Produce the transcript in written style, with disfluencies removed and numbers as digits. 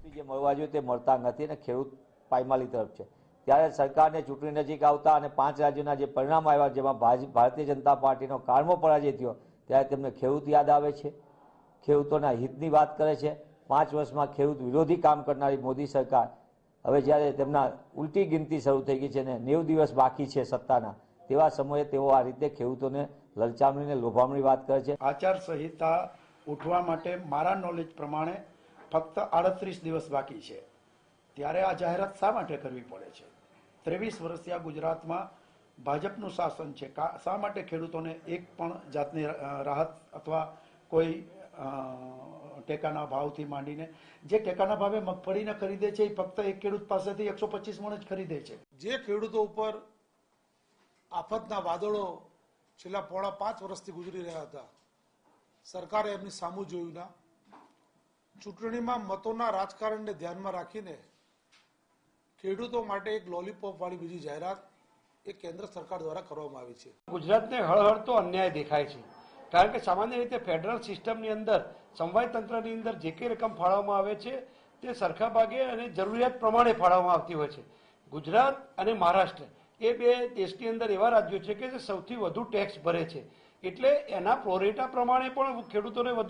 Subsidy જે મળવા જોઈએ તે મળતા નથી અને ખેડૂત પાયમાલી તરફ છે। ત્યારે સરકારને ચૂંટણી નજીક આવતા અને 5 રાજ્યોના જે પરિણામ આવ્યા જેમાં ભારતીય જનતા પાર્ટીનો કારમો પરાજય થયો ત્યારે તેમને ખેડૂત યાદ આવે છે, ખેડૂતોના હિતની વાત કરે છે। 5 વર્ષમાં ખેડૂત વિરોધી કામ કરનારી મોદી સરકાર હવે જ્યારે તેમના ઉલટી ગિનતી શરૂ થઈ ગઈ છે અને 90 દિવસ બાકી છે સત્તાના, તેવા સમયે તેઓ આ રીતે ખેડૂતોને લલચામણીને લોભામણી વાત કરે છે। આચાર સંહિતા ઉઠવા માટે મારા નોલેજ પ્રમાણે ફક્ત 38 દિવસ બાકી છે, ત્યારે આ જાહેરાત શા માટે કરવી પડે છે? 23 વર્ષથી આ ગુજરાતમાં ભાજપનું શાસન છે, શા માટે ખેડૂતોને એક પણ જાતની રાહત અથવા કોઈ ટેકાના ભાવથી માંડીને જે ટેકાના ભાવે મગફળીને ખરીદે છે એ ફક્ત એક ખેડૂત પાસેથી 125 મણ જ ખરીદે છે। જે ખેડૂતો ઉપર આફતના વાદળો છેલ્લા પોણા 5 વર્ષથી ગુજરી રહ્યા હતા, સરકારે એમની સામું જોયું ના। ચૂંટણીમાં મતોના રાજકારણને ધ્યાનમાં રાખીને ખેડૂતો માટે એક લોલીપોપ વાળી બીજી જાહેરાત એ કેન્દ્ર સરકાર દ્વારા કરવામાં આવી છે। ગુજરાતને હળહળતો અન્યાય દેખાય છે, કારણ કે સામાન્ય રીતે ફેડરલ સિસ્ટમની અંદર સમવાય તંત્રની અંદર જે કંઈ રકમ ફાળવવામાં આવે છે તે સરખા ભાગે અને જરૂરિયાત પ્રમાણે ફાળવવામાં આવતી હોય છે। ગુજરાત અને મહારાષ્ટ્ર એ બે દેશની અંદર એવા રાજ્યો છે કે જે સૌથી વધુ ટેક્સ ભરે છે, એટલે એના પ્રોરેટા પ્રમાણે પણ ખેડૂતોને વધુ